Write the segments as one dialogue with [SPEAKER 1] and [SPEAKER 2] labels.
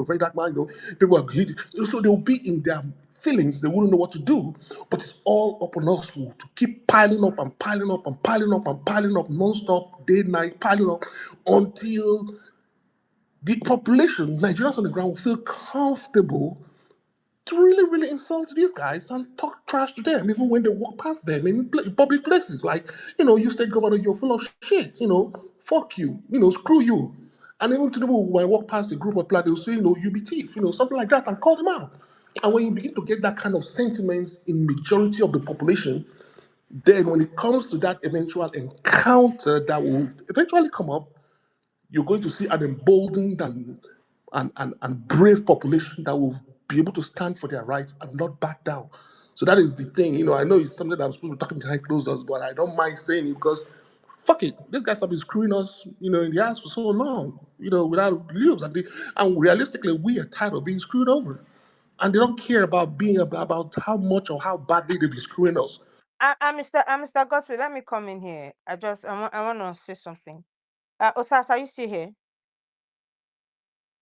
[SPEAKER 1] very dark man, people are greedy. So they'll be in their feelings, they wouldn't know what to do, but it's all up on us to keep piling up and piling up and piling up and piling up non-stop, day, night, piling up until the population, Nigerians on the ground, will feel comfortable to really, really insult these guys and talk trash to them, even when they walk past them in public places. Like, you state governor, you're full of shit, fuck you, screw you. And even to the people who might walk past a group of people, they'll say, you be thief, something like that, and call them out. And when you begin to get that kind of sentiments in majority of the population, then when it comes to that eventual encounter that will eventually come up, you're going to see an emboldened and brave population that will be able to stand for their rights and not back down. So that is the thing. I know it's something that I'm supposed to be talking behind closed doors, but I don't mind saying it because fuck it. These guys have been screwing us, in the ass for so long, without leaves. And realistically, we are tired of being screwed over. And they don't care about about how much or how badly they've been screwing us.
[SPEAKER 2] Mr. Godfrey, let me come in here. I want to say something. Osas, are you still here?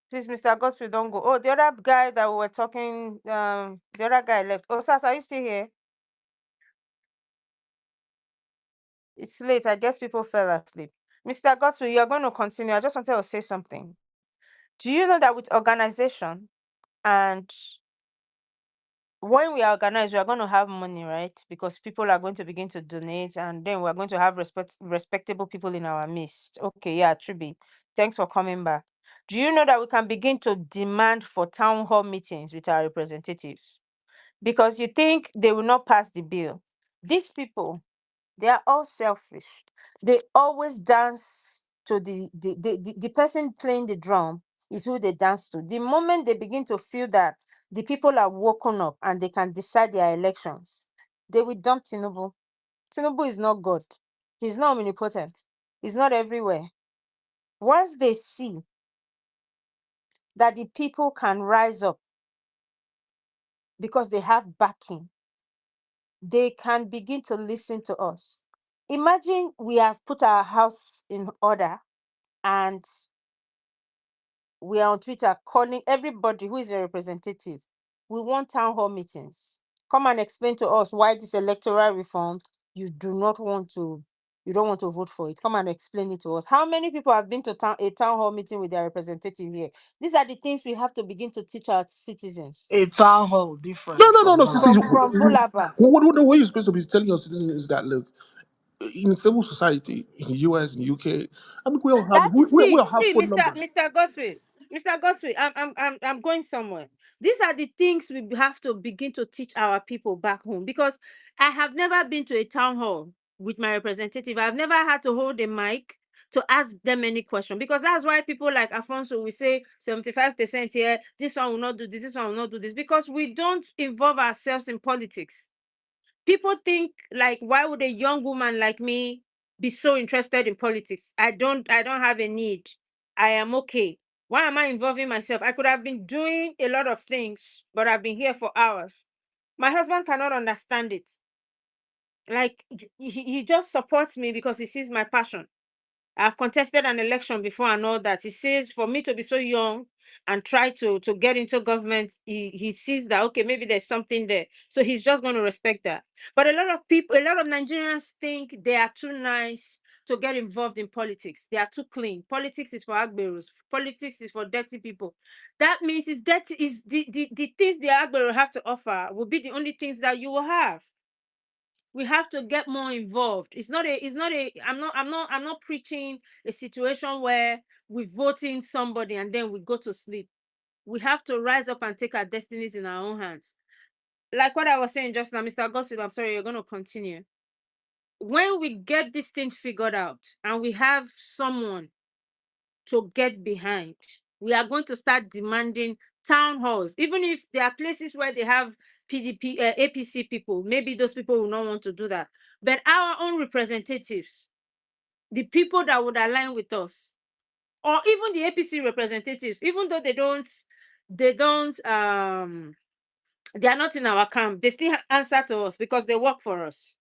[SPEAKER 2] Please, Mr. Godfrey, don't go. Oh, the other guy that we were talking, the other guy left. Osas, are you still here? It's late. I guess people fell asleep. Mr. Godfrey, you're going to continue. I just wanted to say something. Do you know that with organization and when we are organized, we are going to have money, right? Because people are going to begin to donate, and then we're going to have respectable people in our midst. Okay, yeah, Tribi. Thanks for coming back. Do you know that we can begin to demand for town hall meetings with our representatives? Because you think they will not pass the bill. These people, they are all selfish. They always dance to the person playing the drum is who they dance to. The moment they begin to feel that the people are woken up and they can decide their elections, they will dump Tinubu. Tinubu is not God. He's not omnipotent. He's not everywhere. Once they see that the people can rise up because they have backing, they can begin to listen to us. Imagine we have put our house in order and we are on Twitter calling everybody who is a representative. We want town hall meetings. Come and explain to us why this electoral reform you don't want to vote for it. Come and explain it to us. How many people have been to a town hall meeting with their representative here? These are the things we have to begin to teach our citizens.
[SPEAKER 3] A town hall different
[SPEAKER 1] No.
[SPEAKER 2] From Bulaba.
[SPEAKER 1] What you're supposed to be telling your citizens is that, look, in civil society in the US and UK, I mean, we all have phone numbers.
[SPEAKER 2] Mr. Godfrey, I'm going somewhere. These are the things we have to begin to teach our people back home, because I have never been to a town hall with my representative. I've never had to hold a mic to ask them any question, because that's why people like Alphonso will say 75% here, this one will not do this one will not do this, because we don't involve ourselves in politics. People think, like, why would a young woman like me be so interested in politics? I don't have a need. I am okay. Why am I involving myself? I could have been doing a lot of things, but I've been here for hours. My husband cannot understand it. Like, he just supports me because he sees my passion. I've contested an election before and all that. He says for me to be so young and try to get into government, he sees that, okay, maybe there's something there. So he's just going to respect that. But a lot of Nigerians think they are too nice to get involved in politics. They are too clean. Politics is for agberos. Politics is for dirty people. That means it's dirty. Is the things the agbero have to offer will be the only things that you will have. We have to get more involved. I'm not preaching a situation where we vote in somebody and then we go to sleep. We have to rise up and take our destinies in our own hands. Like what I was saying just now, Mr. Gospel, I'm sorry, you're going to continue. When we get this thing figured out and we have someone to get behind, we are going to start demanding town halls. Even if there are places where they have APC people, maybe those people will not want to do that. But our own representatives, the people that would align with us, or even the APC representatives, even though they are not in our camp, they still answer to us because they work for us.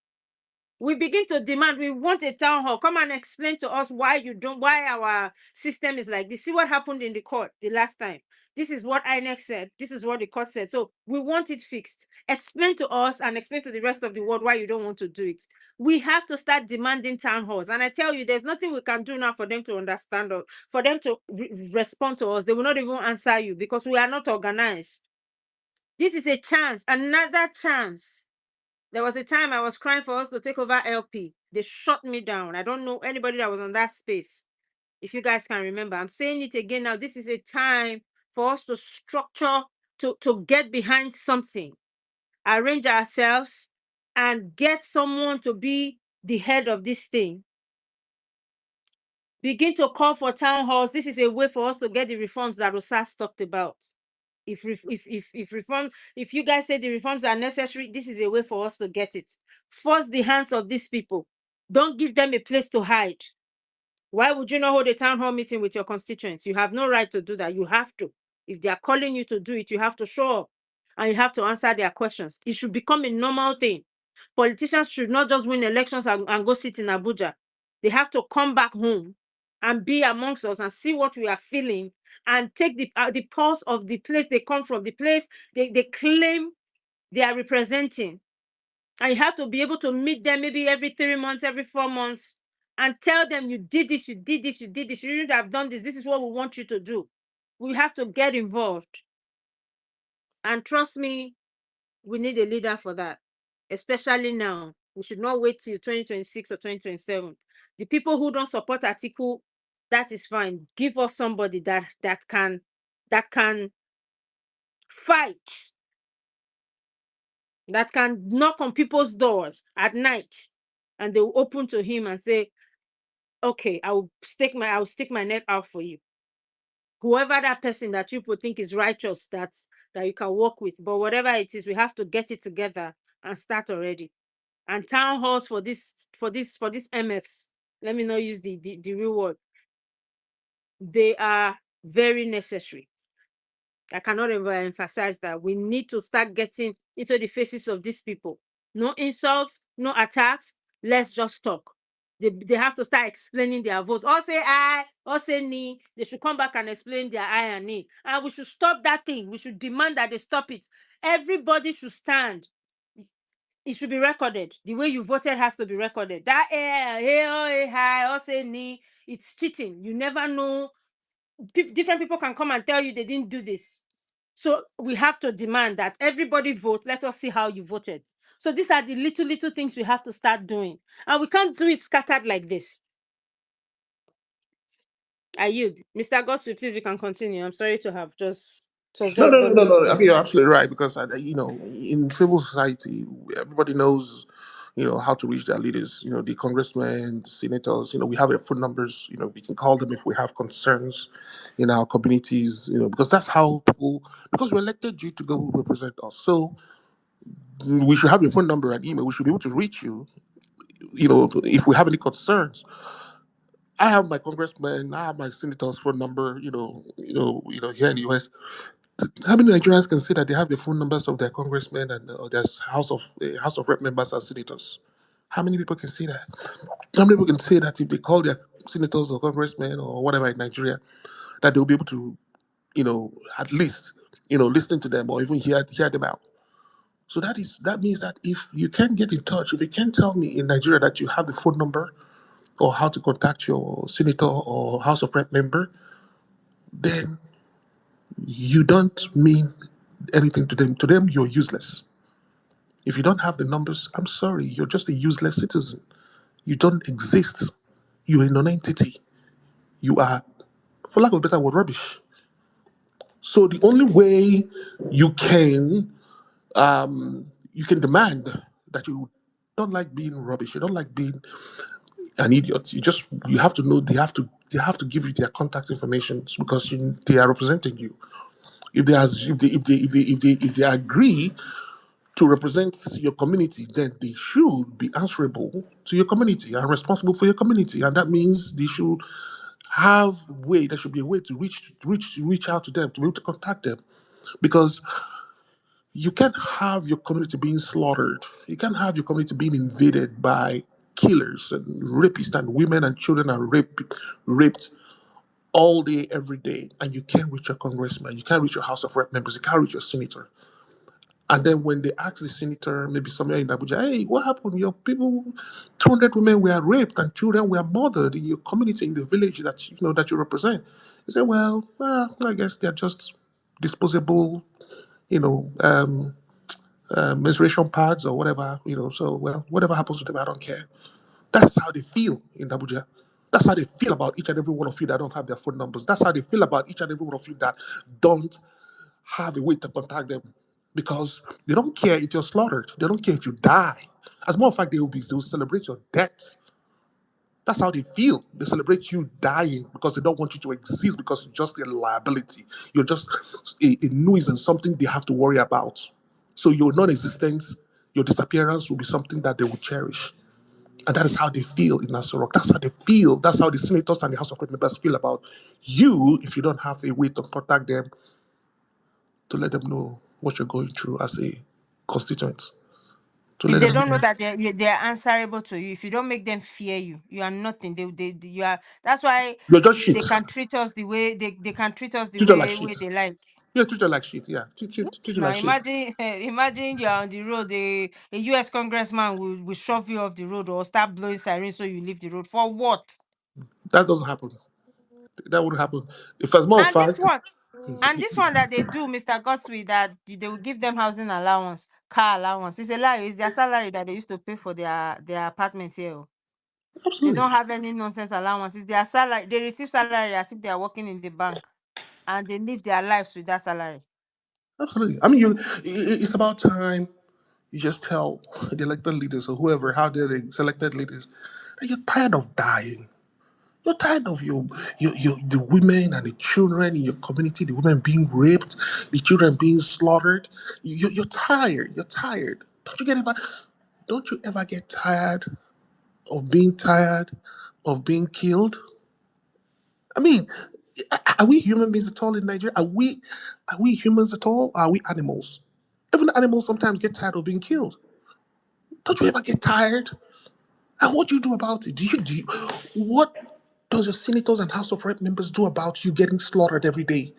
[SPEAKER 2] We begin to demand, we want a town hall. Come and explain to us why our system is like this. See what happened in the court the last time. This is what INEC said. This is what the court said. So we want it fixed. Explain to us and explain to the rest of the world why you don't want to do it. We have to start demanding town halls. And I tell you, there's nothing we can do now for them to understand us, for them to respond to us. They will not even answer you because we are not organized. This is a chance, another chance. There was a time I was crying for us to take over LP. They shut me down. I don't know anybody that was on that space. If you guys can remember, I'm saying it again now. This is a time for us to structure, to get behind something, arrange ourselves, and get someone to be the head of this thing. Begin to call for town halls. This is a way for us to get the reforms that Rosas talked about. If you guys say the reforms are necessary, this is a way for us to get it. Force the hands of these people. Don't give them a place to hide. Why would you not hold a town hall meeting with your constituents? You have no right to do that. You have to. If they are calling you to do it, you have to show up and you have to answer their questions. It should become a normal thing. Politicians should not just win elections and go sit in Abuja. They have to come back home and be amongst us and see what we are feeling and take the pulse of the place they come from, the place they claim they are representing. And you have to be able to meet them maybe every 3 months, every 4 months, and tell them you did this, you did this, you did this, you shouldn't have done this. This is what we want you to do. We have to get involved. And trust me, we need a leader for that, especially now. We should not wait till 2026 or 2027. The people who don't support Atiku, that is fine. Give us somebody that can fight, that can knock on people's doors at night, and they will open to him and say, "Okay, I'll stick my neck out for you." Whoever that person that you think is righteous, that you can work with, but whatever it is, we have to get it together and start already. And town halls for these MFs. Let me not use the real word. They are very necessary. I cannot emphasize that. We need to start getting into the faces of these people. No insults, no attacks. Let's just talk. They have to start explaining their votes. Or say I, or say ni. They should come back and explain their I and ni. And we should stop that thing. We should demand that they stop it. Everybody should stand. It should be recorded. The way you voted has to be recorded. That hi, or say ni. It's cheating. You never know. Different people can come and tell you they didn't do this. So we have to demand that everybody vote. Let us see how you voted. So these are the little things we have to start doing. And we can't do it scattered like this. Mr. Godfrey, please, you can continue. I'm sorry to have just
[SPEAKER 1] No, no, no, no,
[SPEAKER 2] bothered
[SPEAKER 1] no. I
[SPEAKER 2] you.
[SPEAKER 1] mean, you're absolutely right because in civil society, everybody knows, how to reach their leaders. The congressmen, the senators. We have their phone numbers. We can call them if we have concerns in our communities. Because that's how people. Because we elected you to go represent us, so we should have your phone number and email. We should be able to reach you. If we have any concerns. I have my congressman, I have my senator's phone number. Here in the US. How many Nigerians can say that they have the phone numbers of their congressmen and their House of Rep members and senators? How many people can say that? How many people can say that if they call their senators or congressmen or whatever in Nigeria, that they'll be able to, at least, listen to them or even hear them out? So that means that if you can't get in touch, if you can't tell me in Nigeria that you have the phone number or how to contact your senator or House of Rep member, then you don't mean anything to them. To them, you're useless. If you don't have the numbers, I'm sorry, you're just a useless citizen. You don't exist. You're a non-entity. You are, for lack of a better word, rubbish. So the only way you can demand that you don't like being rubbish, you don't like being an idiot. You have to know they have to give you their contact information because they are representing you. If they agree to represent your community, then they should be answerable to your community and responsible for your community. And that means they should there should be a way to reach out to them, to be able to contact them. Because You can't have your community being slaughtered. You can't have your community being invaded by killers and rapists, and women and children are raped all day, every day, and you can't reach your congressman, you can't reach your House of Rep members, you can't reach your senator. And then when they ask the senator, maybe somewhere in Abuja, hey, what happened? Your people, 200 women were raped and children were murdered in your community, in the village that that you represent. He said, well, I guess they're just disposable, you know, menstruation pads or whatever. So, well, whatever happens to them, I don't care. That's how they feel in Abuja. That's how they feel about each and every one of you that don't have their phone numbers. That's how they feel about each and every one of you that don't have a way to contact them, because they don't care if you're slaughtered. They don't care if you die. As a matter of fact, they will celebrate your death. That's how they feel. They celebrate you dying because they don't want you to exist, because you're just a liability. You're just a nuisance, something they have to worry about. So your non-existence, your disappearance will be something that they will cherish. And that is how they feel in Nasarok. That's how they feel. That's how the senators and the House of Representatives feel about you if you don't have a way to contact them to let them know what you're going through as a constituent. To
[SPEAKER 2] If
[SPEAKER 1] let
[SPEAKER 2] they
[SPEAKER 1] them
[SPEAKER 2] don't know
[SPEAKER 1] know
[SPEAKER 2] that they're answerable to you, if you don't make them fear you, you are nothing. You are. That's why
[SPEAKER 1] you're just
[SPEAKER 2] they
[SPEAKER 1] shit.
[SPEAKER 2] can treat us the way they can treat us the
[SPEAKER 1] Treat her like
[SPEAKER 2] way
[SPEAKER 1] shit.
[SPEAKER 2] they like.
[SPEAKER 1] Yeah, treat her like shit. Yeah, treat
[SPEAKER 2] Yes,
[SPEAKER 1] you
[SPEAKER 2] now
[SPEAKER 1] like shit.
[SPEAKER 2] imagine imagine you're on the road, a US congressman will shove you off the road or start blowing sirens so you leave the road. For what?
[SPEAKER 1] That doesn't happen. That wouldn't happen. If as more
[SPEAKER 2] And this
[SPEAKER 1] fact,
[SPEAKER 2] one, and this one that they do, Mr. Godswill, that they will give them housing allowance, car allowance. It's a lie. It's their salary that they used to pay for their apartments here. Oh. They
[SPEAKER 1] absolutely,
[SPEAKER 2] don't have any nonsense allowance. It's their salary. They receive salary as if they are working in the bank, and they live their lives with that salary.
[SPEAKER 1] absolutely. I mean, it's about time you just tell the elected leaders or whoever, how they're the selected leaders, that you're tired of dying. You're tired of the women and the children in your community, the women being raped, the children being slaughtered. You're tired. You're tired. Don't you ever get tired of being killed? I mean, are we human beings at all in Nigeria? Are we humans at all? Or are we animals? Even animals sometimes get tired of being killed. Don't you ever get tired? And what do you do about it? What does your senators and House of Rep members do about you getting slaughtered every day?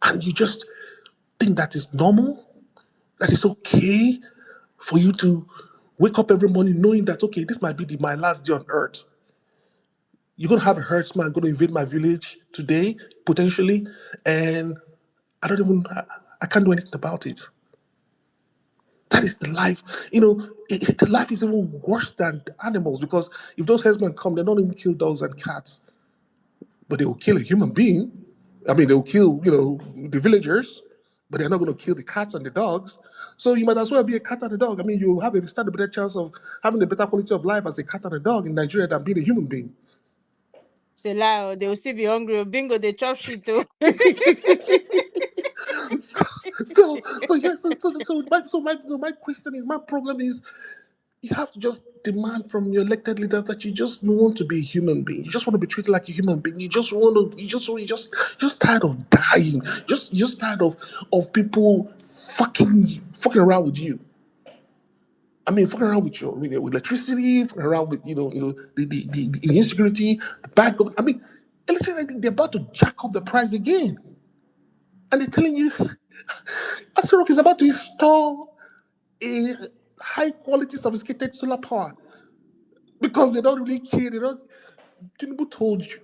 [SPEAKER 1] And you just think that is normal? That it's okay for you to wake up every morning knowing that, okay, this might be my last day on earth. You're gonna have a herdsman going to invade my village today, potentially, and I don't even I can't do anything about it. That is the life. The life is even worse than animals, because if those herdsmen come, they don't even kill dogs and cats, but they will kill a human being. I mean, they will kill the villagers, but they're not going to kill the cats and the dogs. So you might as well be a cat and a dog. I mean, you have a stand a better chance of having a better quality of life as a cat and a dog in Nigeria than being a human being.
[SPEAKER 2] Say lie, oh, they will still be hungry. Oh. Bingo, they chop shit too.
[SPEAKER 1] so, so my question is, my problem is, you have to just demand from your elected leaders that you just want to be a human being. You just want to be treated like a human being. You just tired of dying. Just tired of people fucking around with you. I mean, fucking around with electricity, fucking around with the insecurity, the bad government. I mean, electricity, they're about to jack up the price again, and they're telling you Asarok is about to install a high quality sophisticated solar power, because they don't really care. They don't. Tinubu told you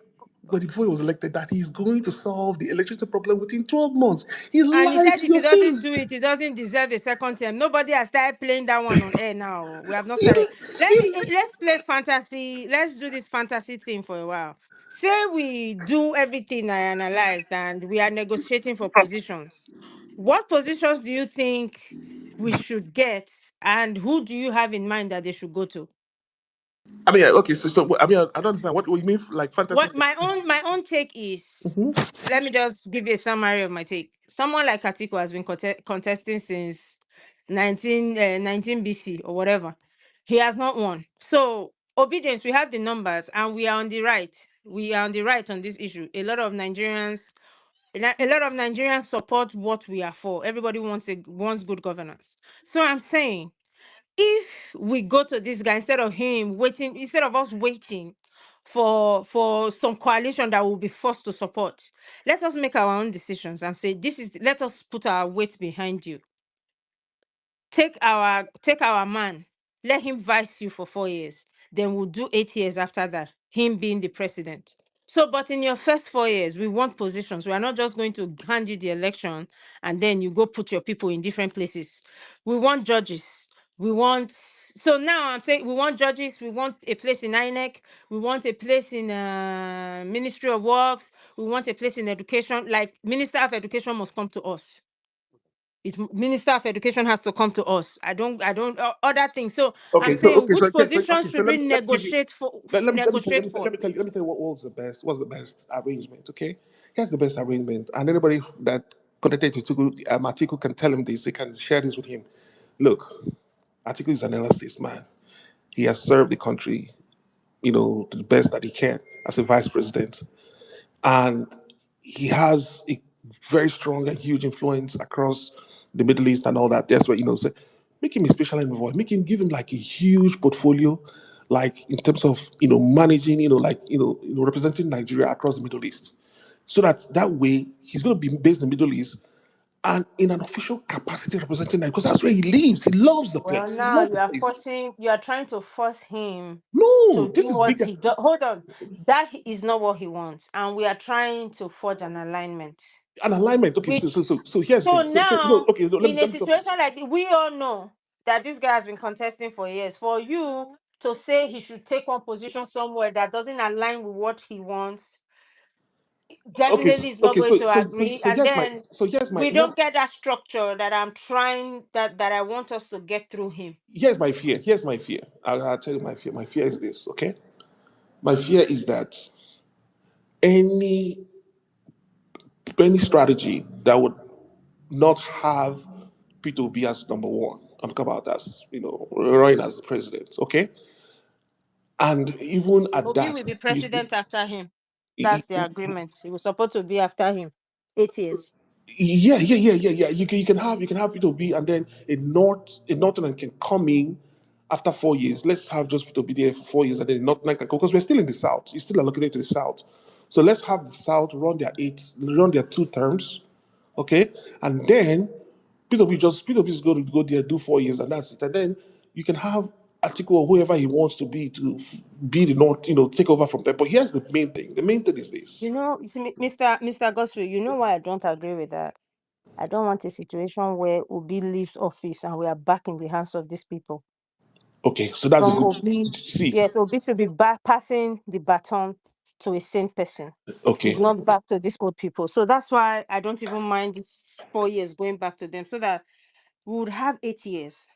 [SPEAKER 1] when before he was elected that he's going to solve the electricity problem within 12 months. He
[SPEAKER 2] And he
[SPEAKER 1] lied
[SPEAKER 2] said
[SPEAKER 1] to
[SPEAKER 2] if he
[SPEAKER 1] your
[SPEAKER 2] doesn't
[SPEAKER 1] face.
[SPEAKER 2] do it, he doesn't deserve a second term. Nobody has started playing that one on air now. We have not
[SPEAKER 1] He,
[SPEAKER 2] started.
[SPEAKER 1] he,
[SPEAKER 2] Let's play fantasy. Let's do this fantasy thing for a while. Say we do everything I analyzed and we are negotiating for positions. What positions do you think we should get, and who do you have in mind that they should go to?
[SPEAKER 1] I mean, okay, so I mean, I don't understand what you mean, like fantasy.
[SPEAKER 2] What my own take is,
[SPEAKER 1] Mhm.
[SPEAKER 2] let me just give you a summary of my take. Someone like Atiku has been contesting since 19 BC or whatever. He has not won. So obedience, we have the numbers and we are on the right. We are on the right on this issue. A lot of Nigerians A lot of Nigerians support what we are for. Everybody wants good governance. So I'm saying, if we go to this guy instead of us waiting for some coalition that will be forced to support, let us make our own decisions and say, let us put our weight behind you. Take our man, let him vice you for 4 years, then we'll do 8 years after that, him being the president. So, but in your first 4 years, we want positions. We are not just going to hand you the election and then you go put your people in different places. We want judges. We want So now I'm saying, we want judges, we want a place in INEC, we want a place in Ministry of Works, we want a place in education. Like, Minister of Education must come to us. Minister of Education has to come to us. Other things. So I'm
[SPEAKER 1] Okay, so
[SPEAKER 2] saying,
[SPEAKER 1] okay, so
[SPEAKER 2] which
[SPEAKER 1] okay, so
[SPEAKER 2] positions
[SPEAKER 1] okay, so
[SPEAKER 2] should we
[SPEAKER 1] let me give you.
[SPEAKER 2] negotiate for?
[SPEAKER 1] Let me tell you,
[SPEAKER 2] Negotiate for?
[SPEAKER 1] let me tell you what was the best. What's the best arrangement? Okay, here's the best arrangement, and anybody that connected to Atiku can tell him this. He can share this with him. Look, Atiku is an elder statesman. He has served the country, to the best that he can as a vice president, and he has a very strong and huge influence across the Middle East and all that. That's why, so make him a special envoy, give him like a huge portfolio, like in terms of managing, representing Nigeria across the Middle East, so that way he's going to be based in the Middle East and in an official capacity representing Nigeria, because that's where he lives. He loves the
[SPEAKER 2] Well,
[SPEAKER 1] place. He
[SPEAKER 2] now
[SPEAKER 1] loves the place.
[SPEAKER 2] you are trying to force him to
[SPEAKER 1] No,
[SPEAKER 2] do
[SPEAKER 1] this is
[SPEAKER 2] what
[SPEAKER 1] bigger.
[SPEAKER 2] he does. Hold on. That is not what he wants. And we are trying to forge an alignment.
[SPEAKER 1] An alignment. Okay,
[SPEAKER 2] Which,
[SPEAKER 1] so here's the
[SPEAKER 2] so
[SPEAKER 1] thing. So no,
[SPEAKER 2] now,
[SPEAKER 1] okay, no,
[SPEAKER 2] in a
[SPEAKER 1] let me stop.
[SPEAKER 2] situation like we all know that this guy has been contesting for years. For you to say he should take one position somewhere that doesn't align with what he wants,
[SPEAKER 1] Okay,
[SPEAKER 2] definitely is not going to agree.
[SPEAKER 1] so
[SPEAKER 2] And
[SPEAKER 1] here's my
[SPEAKER 2] then
[SPEAKER 1] so here's my
[SPEAKER 2] we don't get that structure that I'm trying, that I want us to get through him.
[SPEAKER 1] here's my fear. Here's my fear. I'll tell you my fear. My fear is this. Okay, my fear is that any any strategy that would not have Peter Obi as number one. I'm talking about as running as the president. Okay, and even at
[SPEAKER 2] Obi will
[SPEAKER 1] that,
[SPEAKER 2] be president after him. That's the agreement. He was supposed to be after him. 8 years.
[SPEAKER 1] yeah. You can have Peter Obi, and then a Northern can come in after 4 years. Let's have just Peter Obi there for 4 years, and then Northern can go, because we're still in the South. You're still allocated to the South. So let's have the South run their 2 terms, okay, and then Peter Obi is going to go there, do 4 years, and that's it. And then you can have Atiku or whoever he wants to be be the North, take over from there. But here's the main thing. The main thing is this.
[SPEAKER 2] You see, Mr. Goswell, you know why I don't agree with that? I don't want a situation where Obi leaves office and we are back in the hands of these people.
[SPEAKER 1] Okay, so that's a
[SPEAKER 2] From
[SPEAKER 1] good
[SPEAKER 2] Obi,
[SPEAKER 1] see.
[SPEAKER 2] yes, Obi should be passing the baton to a sane person. It's
[SPEAKER 1] Okay,
[SPEAKER 2] not back to these old people. So that's why I don't even mind this 4 years going back to them, so that we would have 8 years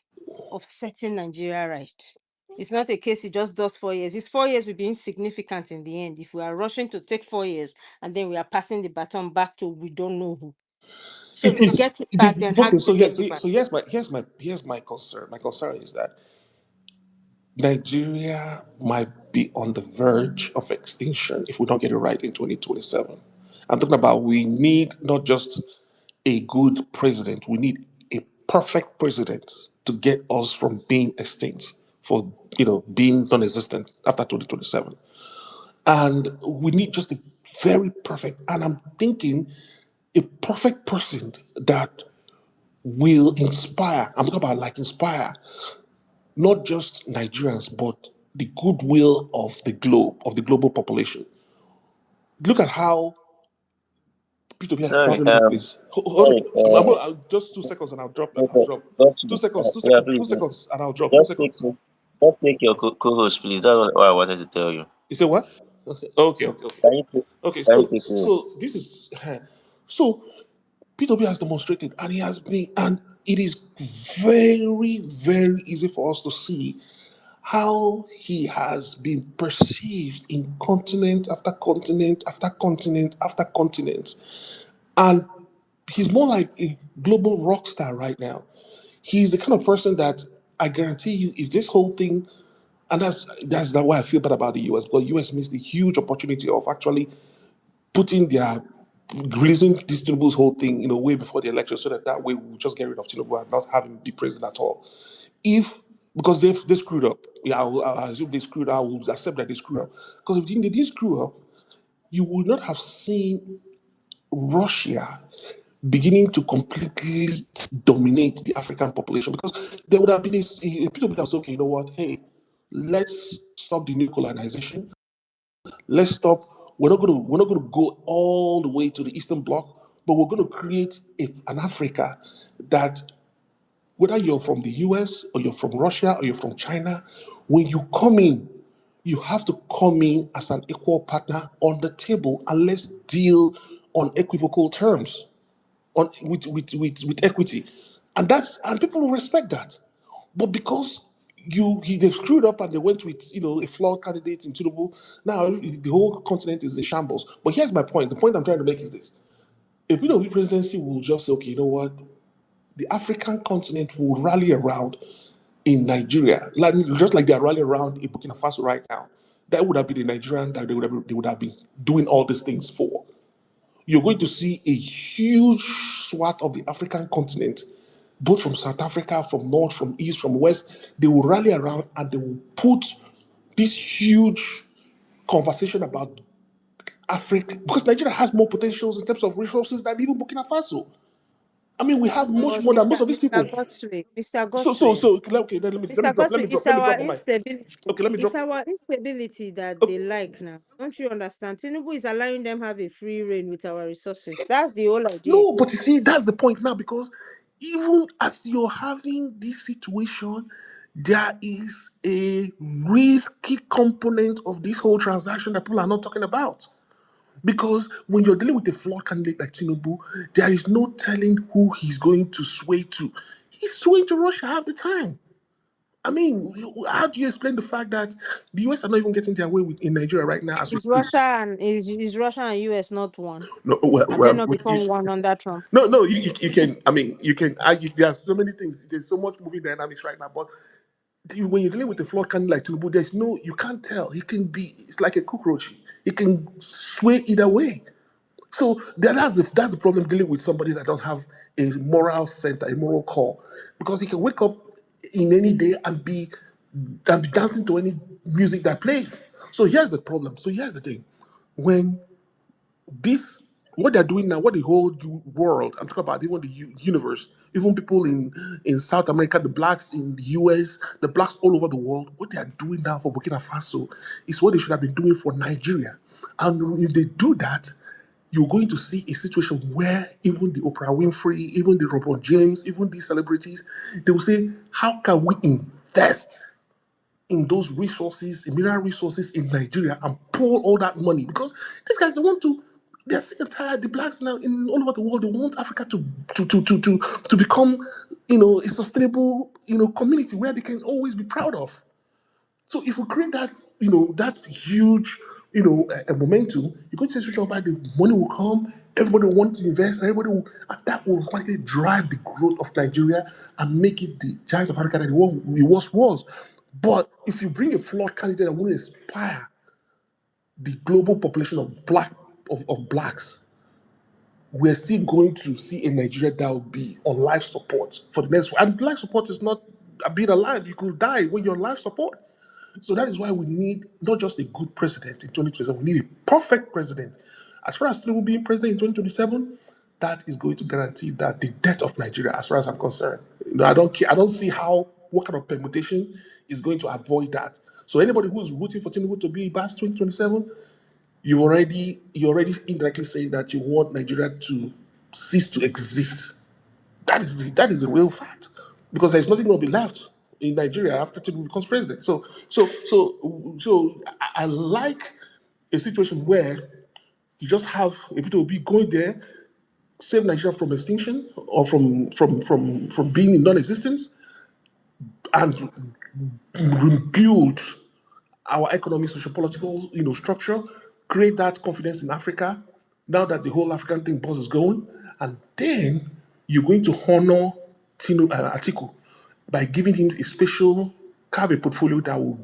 [SPEAKER 2] of setting Nigeria right. It's not a case he just does 4 years. His 4 years will be insignificant in the end if we are rushing to take 4 years and then we are passing the baton back to we don't know who. So
[SPEAKER 1] it
[SPEAKER 2] if we
[SPEAKER 1] is.
[SPEAKER 2] get it
[SPEAKER 1] It
[SPEAKER 2] back,
[SPEAKER 1] is
[SPEAKER 2] then how
[SPEAKER 1] okay.
[SPEAKER 2] do
[SPEAKER 1] So
[SPEAKER 2] we
[SPEAKER 1] yes,
[SPEAKER 2] get it back?
[SPEAKER 1] so here's my concern. My concern is that Nigeria might be on the verge of extinction if we don't get it right in 2027. I'm talking about, we need not just a good president, we need a perfect president to get us from being extinct, for being non-existent after 2027. And we need just a very perfect, and I'm thinking a perfect person that will inspire. I'm talking about, like, inspire not just Nigerians, but the goodwill of the globe, of the global population. Look at how Peter has
[SPEAKER 3] Sorry,
[SPEAKER 1] abandoned the place. Hold
[SPEAKER 3] sorry,
[SPEAKER 1] on. just 2 seconds and I'll drop. I'll
[SPEAKER 3] okay,
[SPEAKER 1] drop.
[SPEAKER 3] just,
[SPEAKER 1] 2 seconds. Two
[SPEAKER 3] yeah,
[SPEAKER 1] seconds.
[SPEAKER 3] please,
[SPEAKER 1] 2 seconds and I'll drop. Two
[SPEAKER 3] just take,
[SPEAKER 1] seconds.
[SPEAKER 3] just take your co-host, please. That's what I wanted to tell you.
[SPEAKER 1] You say what? Okay.
[SPEAKER 3] Can you take,
[SPEAKER 1] Okay.
[SPEAKER 3] can you
[SPEAKER 1] So,
[SPEAKER 3] take it?
[SPEAKER 1] so this is so P2B has demonstrated, and he has been, and it is very, very easy for us to see how he has been perceived in continent after continent after continent after continent. And he's more like a global rock star right now. He's the kind of person that, I guarantee you, if this whole thing, and that's why I feel bad about the US, because US missed the huge opportunity of actually putting their releasing this Tinubu's whole thing, way before the election, so that way we'll just get rid of Tinubu and not have him be president at all. Because they screwed up. Yeah, I'll assume they screwed up. I will accept that they screwed up. Because if they didn't screw up, you would not have seen Russia beginning to completely dominate the African population, because there would have been a people that say, okay, you know what, hey, let's stop the new colonization. Let's stop. We're not going to go all the way to the Eastern Bloc, but we're going to create an Africa that, whether you're from the US or you're from Russia or you're from China, when you come in, you have to come in as an equal partner on the table, and let's deal on equivocal terms, with equity, and people will respect that. But because they've screwed up and they went with a flawed candidate in Tinubu, now the whole continent is in shambles. But here's my point. The point I'm trying to make is this: a PWP presidency will just say, okay, you know what, the African continent will rally around in Nigeria, just like they are rallying around in Burkina Faso right now. That would have been the Nigerian that they would have been doing all these things for. You're going to see a huge swath of the African continent, both from South Africa, from North, from East, from West. They will rally around and they will put this huge conversation about Africa, because Nigeria has more potentials in terms of resources than even Burkina Faso. I mean, we have much
[SPEAKER 2] But
[SPEAKER 1] more than most of these people.
[SPEAKER 2] Mr.
[SPEAKER 1] So,
[SPEAKER 2] Goswin,
[SPEAKER 1] okay, then let me
[SPEAKER 2] Mr.
[SPEAKER 1] drop, let me
[SPEAKER 2] Goswin,
[SPEAKER 1] drop,
[SPEAKER 2] it's
[SPEAKER 1] let me
[SPEAKER 2] our
[SPEAKER 1] drop on my.
[SPEAKER 2] instability.
[SPEAKER 1] Okay, let me
[SPEAKER 2] It's
[SPEAKER 1] drop.
[SPEAKER 2] our instability that
[SPEAKER 1] Okay.
[SPEAKER 2] they like now. Don't you understand? Tinubu is allowing them have a free reign with our resources. That's the whole idea.
[SPEAKER 1] No, but you see, that's the point now, because even as you're having this situation, there is a risky component of this whole transaction that people are not talking about. Because when you're dealing with a flawed candidate like Tinubu, there is no telling who he's going to sway to. He's swaying to Russia half the time. I mean, how do you explain the fact that the US are not even getting their way in Nigeria right now?
[SPEAKER 2] Is Russia and US not one?
[SPEAKER 1] No,
[SPEAKER 2] Have they not become one under Trump?
[SPEAKER 1] No, you can. I mean, you can argue. There are so many things. There's so much moving dynamics right now. But when you're dealing with a flawed candidate like Tinubu, you can't tell. He can be. It's like a cockroach. He can sway either way. So that's the problem dealing with somebody that don't have a moral center, a moral core, because he can wake up in any day and be dancing to any music that plays. So here's the problem. So here's the thing: when this what they're doing now, what the whole world, I'm talking about even the universe, even people in South America, the blacks in the US, the blacks all over the world, what they are doing now for Burkina Faso is what they should have been doing for Nigeria. And if they do that, you're going to see a situation where even the Oprah Winfrey, even the Robert James, even these celebrities, they will say, how can we invest in those resources, in mineral resources in Nigeria, and pour all that money? Because these guys, they're sick and tired. The blacks now in all over the world, they want Africa to become, a sustainable, community where they can always be proud of. So if we create that, that huge, a momentum, you're going to see a situation where the money will come, everybody will want to invest, and and that will quietly drive the growth of Nigeria and make it the giant of Africa that it once was. But if you bring a flawed candidate that will inspire the global population of blacks, we're still going to see a Nigeria that will be on life support for the next. And life support is not being alive. You could die when you're on life support. So that is why we need not just a good president in 2027, we need a perfect president. As far as Tinubu being president in 2027, that is going to guarantee that the death of Nigeria, as far as I'm concerned. I don't care. I don't see what kind of permutation is going to avoid that. So anybody who is rooting for Tinubu to be past 2027, you're already indirectly saying that you want Nigeria to cease to exist. That is the real fact, because there's nothing going to be left in Nigeria after Tinubu becomes president. So I like a situation where you just have a people be going there, save Nigeria from extinction or from being in non-existence, and rebuild our economic, social, political, structure, create that confidence in Africa. Now that the whole African thing buzz is going, and then you're going to honor Atiku by giving him a special carve portfolio that will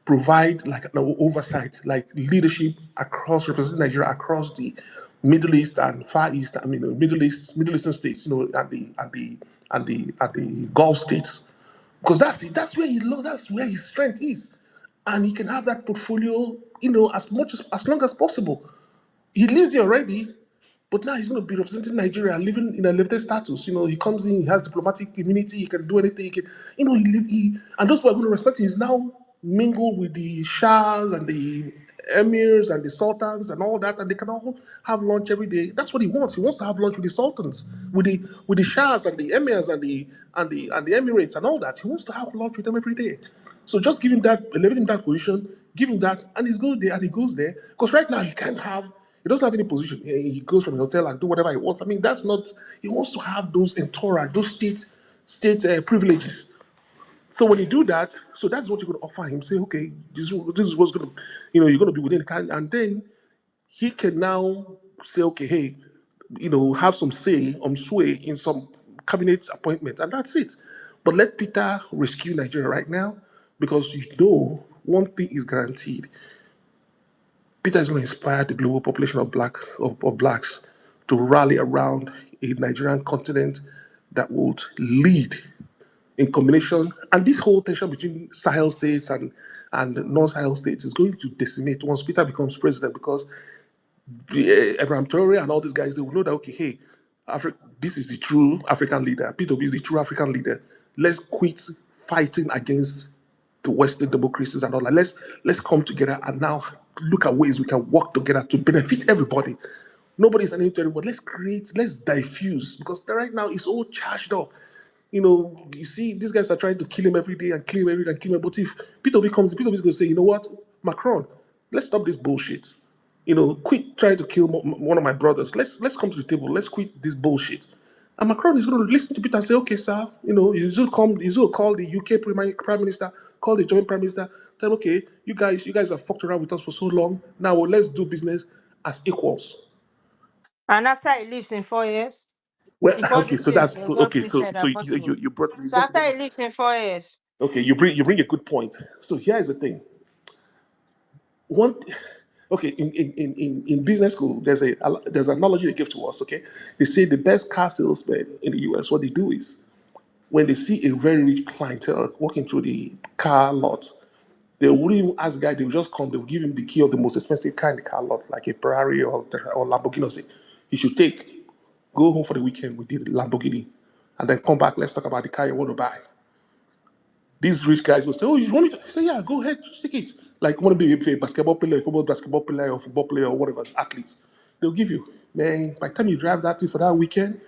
[SPEAKER 1] provide like an oversight, like leadership across representing Nigeria across the Middle East and Far East. I mean, Middle Eastern states, and the Gulf states, because that's it. That's where he loves. That's where his strength is, and he can have that portfolio, as long as possible. He lives here already, but now he's going to be representing Nigeria, living in a lifted status. He comes in, he has diplomatic immunity, he can do anything. And those people are going to respect him. He's now mingled with the shahs and the emirs and the sultans and all that, and they can all have lunch every day. That's what he wants. He wants to have lunch with the sultans, with the shahs and the emirs and the emirates and all that. He wants to have lunch with them every day. So just give him that, elevate him that position, give him that, and he's good there, and he goes there. Because right now he doesn't have any position. He goes from the hotel and do whatever he wants. I mean, that's not. He wants to have those entourage, those state privileges. So when you do that, so that's what you're going to offer him. Say, okay, this is what's going to, you're going to be within the kind, and then he can now say, okay, hey, have some sway in some cabinet appointments, and that's it. But let Peter rescue Nigeria right now, because one thing is guaranteed: Peter is going to inspire the global population of blacks to rally around a Nigerian continent that would lead in combination. And this whole tension between Sahel states and non-Sahel states is going to decimate once Peter becomes president, because Abraham Traore and all these guys, they will know that, okay, hey, this is the true African leader. P2B is the true African leader. Let's quit fighting against the Western democracies and all that. Let's come together and now look at ways we can work together to benefit everybody. Nobody's an to everybody. Let's diffuse, because right now it's all charged up. You see, these guys are trying to kill him every day and kill him every day and kill him. But if P2B comes, P2B is going to say, you know what, Macron, let's stop this bullshit. Quit trying to kill one of my brothers. Let's come to the table. Let's quit this bullshit. And Macron is going to listen to Peter and say, okay, sir, he's going to call the UK Prime Minister, call the German Prime Minister, tell him, okay, you guys have fucked around with us for so long. Now, let's do business as equals.
[SPEAKER 2] And after he leaves in 4 years,
[SPEAKER 1] Well,
[SPEAKER 2] if all
[SPEAKER 1] okay,
[SPEAKER 2] these
[SPEAKER 1] so
[SPEAKER 2] things
[SPEAKER 1] that's
[SPEAKER 2] were
[SPEAKER 1] so
[SPEAKER 2] just
[SPEAKER 1] okay. So
[SPEAKER 2] twisted
[SPEAKER 1] so
[SPEAKER 2] and
[SPEAKER 1] you
[SPEAKER 2] possible.
[SPEAKER 1] you, you brought you
[SPEAKER 2] So
[SPEAKER 1] brought
[SPEAKER 2] after he leaves in 4 years,
[SPEAKER 1] okay. You bring a good point. So here's the thing. One okay, in business school, there's an analogy they give to us. Okay, they say the best car salesmen in the US, what they do is, when they see a very rich clientele walking through the car lot, they wouldn't even ask the guy. They will just come. They will give him the key of the most expensive car in the car lot, like a Ferrari or Lamborghini. Or say he should go home for the weekend with the Lamborghini, and then come back. Let's talk about the car you want to buy. These rich guys will say, "Oh, you want me to?" Say, "Yeah, go ahead, stick it." Like, want to be a basketball player, a football basketball player, or football player, or whatever, athletes. They'll give you, man. By the time you drive that thing for that weekend,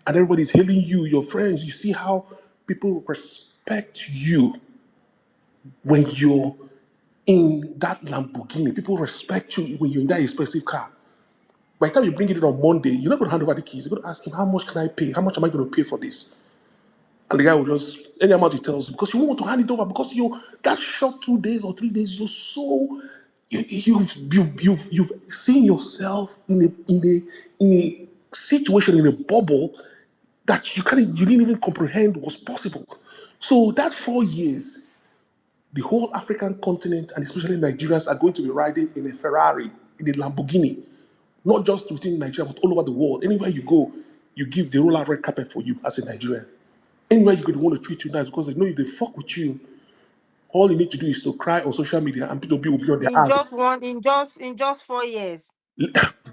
[SPEAKER 1] and everybody's hailing you, your friends, you see how people respect you when you're in that Lamborghini. People respect you when you're in that expensive car. By the time you bring it in on Monday, you're not going to hand over the keys. You're going to ask him, how much can I pay? How much am I going to pay for this? And the guy will just, any amount he tells you, because you want to hand it over, because that short 2 days or 3 days, you've seen yourself in a situation, in a bubble that you didn't even comprehend was possible. So that 4 years, the whole African continent and especially Nigerians are going to be riding in a Ferrari, in a Lamborghini, not just within Nigeria, but all over the world. Anywhere you go, they roll out red carpet for you as a Nigerian. Anywhere you could want to treat you nice, because they know if they fuck with you, all you need to do is to cry on social media and people will be on their
[SPEAKER 2] in
[SPEAKER 1] ass.
[SPEAKER 2] just one, in just 4 years.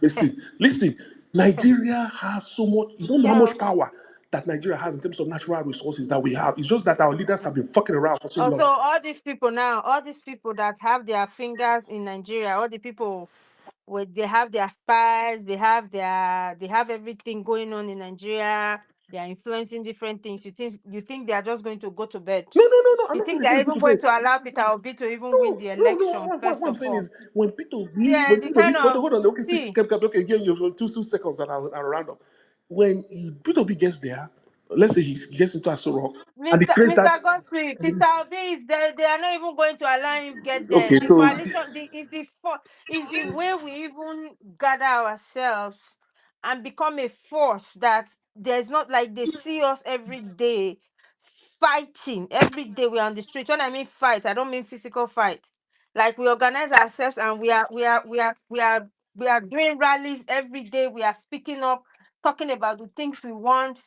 [SPEAKER 1] Listen. Nigeria has so much. You don't know how
[SPEAKER 2] Yeah.
[SPEAKER 1] much power that Nigeria has in terms of natural resources that we have. It's just that our leaders have been fucking around for so
[SPEAKER 2] Also,
[SPEAKER 1] long.
[SPEAKER 2] all these people that have their fingers in Nigeria, all the people where they have their spies, they have everything going on in Nigeria. They are influencing different things. You think they are just going to go to bed?
[SPEAKER 1] No. I'm
[SPEAKER 2] You
[SPEAKER 1] not saying
[SPEAKER 2] think
[SPEAKER 1] they're
[SPEAKER 2] they are
[SPEAKER 1] going to go
[SPEAKER 2] even
[SPEAKER 1] to
[SPEAKER 2] going
[SPEAKER 1] bed.
[SPEAKER 2] to allow Peter Obi to even win
[SPEAKER 1] No,
[SPEAKER 2] the
[SPEAKER 1] no, no.
[SPEAKER 2] election?
[SPEAKER 1] What
[SPEAKER 2] First
[SPEAKER 1] I'm
[SPEAKER 2] of
[SPEAKER 1] saying
[SPEAKER 2] all,
[SPEAKER 1] is, when people
[SPEAKER 2] see,
[SPEAKER 1] be, when
[SPEAKER 2] the
[SPEAKER 1] people be,
[SPEAKER 2] kind
[SPEAKER 1] hold on,
[SPEAKER 2] of
[SPEAKER 1] hold on. Okay, see,
[SPEAKER 2] see.
[SPEAKER 1] okay, give you 2 seconds and I'll round up. When Peter B gets there, let's say he gets into a rock and he creates that.
[SPEAKER 2] Mr. Godfrey, Mr. Obi is there. They are not even going to allow him get there.
[SPEAKER 1] Okay,
[SPEAKER 2] The
[SPEAKER 1] so
[SPEAKER 2] coalition is the way we even gather ourselves and become a force that there's not like they see us every day fighting. Every day we're on the street. When I mean fight, I don't mean physical fight. Like we organize ourselves and we are We are doing rallies every day. We are speaking up, talking about the things we want.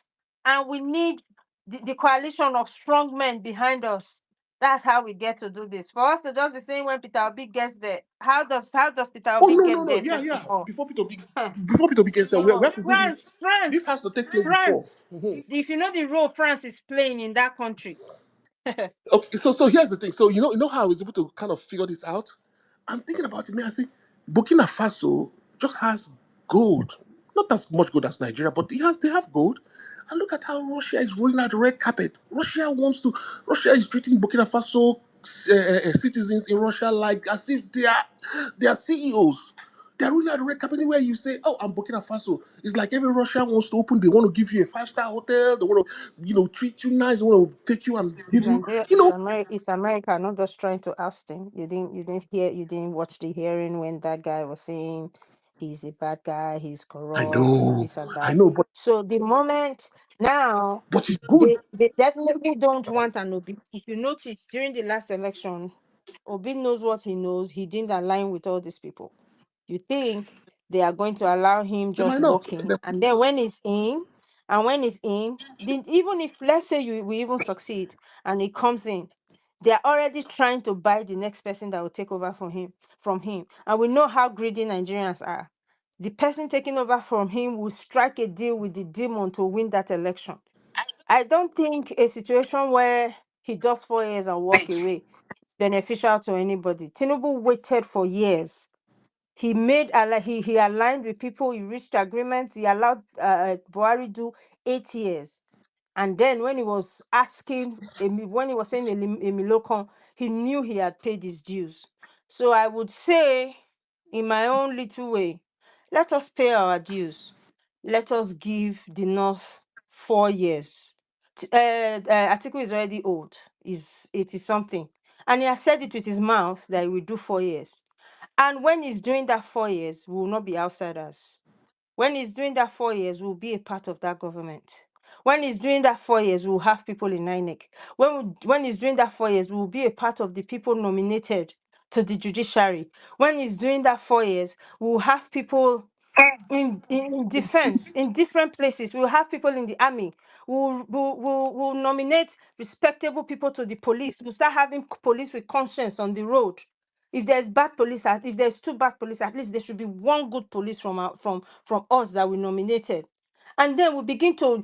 [SPEAKER 2] And we need the coalition of strong men behind us. That's how we get to do this. For us to just be saying when Peter Obi gets there, how does Peter
[SPEAKER 1] Oh
[SPEAKER 2] Obi get
[SPEAKER 1] no,
[SPEAKER 2] there
[SPEAKER 1] yeah,
[SPEAKER 2] first of
[SPEAKER 1] yeah.
[SPEAKER 2] all?
[SPEAKER 1] Before Peter gets there, we have to do this.
[SPEAKER 2] France,
[SPEAKER 1] This has to take place before.
[SPEAKER 2] If you know the role France is playing in that country.
[SPEAKER 1] Okay, so here's the thing. So you know how I was able to kind of figure this out. I'm thinking about it, man. I say Burkina Faso just has gold, not as much gold as Nigeria, but they have gold. And look at how Russia is rolling out the red carpet. Russia is treating Burkina Faso citizens in Russia like as if they are CEOs. They're rolling out the red carpet anywhere you say, "Oh, I'm Burkina Faso." It's like every Russian wants to open. They want to give you a 5-star hotel. They want to, treat you nice. They want to take you and give you,
[SPEAKER 2] Nigeria, it's America, not just trying to oust him. You didn't watch the hearing when that guy was saying he's a bad guy, he's corrupt, he's this and
[SPEAKER 1] I
[SPEAKER 2] that.
[SPEAKER 1] know, but
[SPEAKER 2] So the moment now
[SPEAKER 1] it's good.
[SPEAKER 2] they definitely don't want an Obi. If you notice during the last election, Obi knows what he knows. He didn't align with all these people. You think they are going to allow him
[SPEAKER 1] They
[SPEAKER 2] just
[SPEAKER 1] might not.
[SPEAKER 2] walk in, and then when he's in, even if let's say we even succeed and he comes in, they are already trying to buy the next person that will take over from him. And we know how greedy Nigerians are. The person taking over from him will strike a deal with the demon to win that election. I don't think a situation where he does 4 years and walk away is beneficial to anybody. Tinubu waited for years. He he aligned with people. He reached agreements. He allowed Buhari do 8 years. And then when he was asking, when he was saying Emilokon, he knew he had paid his dues. So I would say, in my own little way, let us pay our dues. Let us give the North 4 years. Atiku is already old. He's 80 something. And he has said it with his mouth that he will do 4 years. And when he's doing that 4 years, we will not be outsiders. When he's doing that 4 years, we'll be a part of that government. When he's doing that 4 years, we'll have people in INEC. When he's doing that 4 years, we'll be a part of the people nominated to the judiciary. When he's doing that 4 years, we'll have people in defense, in different places. We'll have people in the army. We'll nominate respectable people to the police. We'll start having police with conscience on the road. If there's if there's 2 bad police, at least there should be 1 good police from us that we nominated. And then we begin to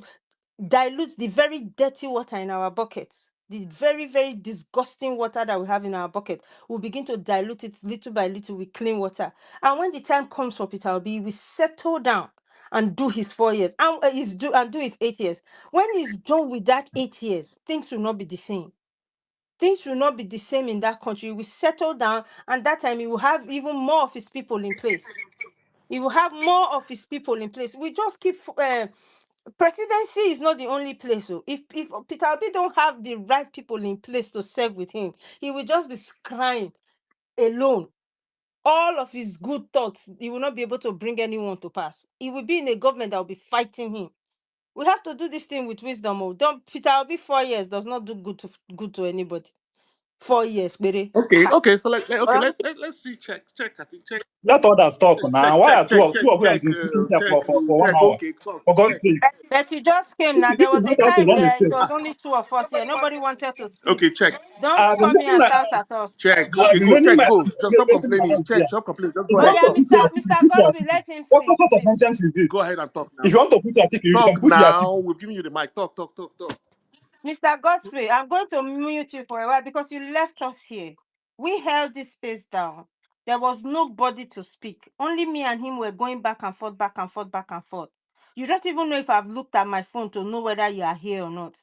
[SPEAKER 2] dilute the very dirty water in our bucket. The very, very disgusting water that we have in our bucket. We'll begin to dilute it little by little with clean water. And when the time comes for Peter Obi, we settle down and do his 4 years and do his 8 years. When he's done with that 8 years, things will not be the same. Things will not be the same in that country. We settle down, and that time he will have even more of his people in place. He will have more of his people in place. We just keep presidency is not the only place. So if Peter Obi don't have the right people in place to serve with him, he will just be crying alone. All of his good thoughts, he will not be able to bring anyone to pass. He will be in a government that will be fighting him. We have to do this thing with wisdom. Peter Obi 4 years does not do good to anybody. 4 years, baby.
[SPEAKER 1] Okay. So let's see. Check. I think check.
[SPEAKER 4] Let others talk now. Why are two of you
[SPEAKER 1] Check.
[SPEAKER 4] discussing for 1 hour?
[SPEAKER 1] Okay, talk.
[SPEAKER 4] For God's sake.
[SPEAKER 2] But you just came now.
[SPEAKER 4] This
[SPEAKER 2] There
[SPEAKER 4] is
[SPEAKER 2] was a
[SPEAKER 4] not how to
[SPEAKER 2] time
[SPEAKER 4] run a
[SPEAKER 2] there, it
[SPEAKER 4] state.
[SPEAKER 2] was only 2 of us here. Nobody wanted to speak.
[SPEAKER 1] Okay, check.
[SPEAKER 2] Don't come here and shout at us.
[SPEAKER 1] Check.
[SPEAKER 4] I've
[SPEAKER 1] Okay,
[SPEAKER 4] been
[SPEAKER 1] go.
[SPEAKER 4] running
[SPEAKER 1] Check.
[SPEAKER 4] my
[SPEAKER 1] Go. Just stop complaining. Check. Stop complaining. Just
[SPEAKER 4] If
[SPEAKER 1] go
[SPEAKER 4] you
[SPEAKER 2] Oh
[SPEAKER 1] ahead.
[SPEAKER 4] want
[SPEAKER 2] yeah,
[SPEAKER 4] to push your
[SPEAKER 2] Mr.
[SPEAKER 4] push your
[SPEAKER 2] Godfrey,
[SPEAKER 4] article,
[SPEAKER 2] let him
[SPEAKER 4] what
[SPEAKER 2] speak,
[SPEAKER 4] sort of
[SPEAKER 2] please.
[SPEAKER 4] nonsense is this?
[SPEAKER 1] Go ahead and talk now.
[SPEAKER 4] If you want to push your article, you can
[SPEAKER 1] Talk
[SPEAKER 4] push your
[SPEAKER 1] now.
[SPEAKER 4] article.
[SPEAKER 1] We've given you the mic. Talk.
[SPEAKER 2] Mr. Godfrey, I'm going to mute you for a while because you left us here. We held this space down. There was nobody to speak. Only me and him were going back and forth, back and forth, back and forth. You don't even know if I've looked at my phone to know whether you are here or not.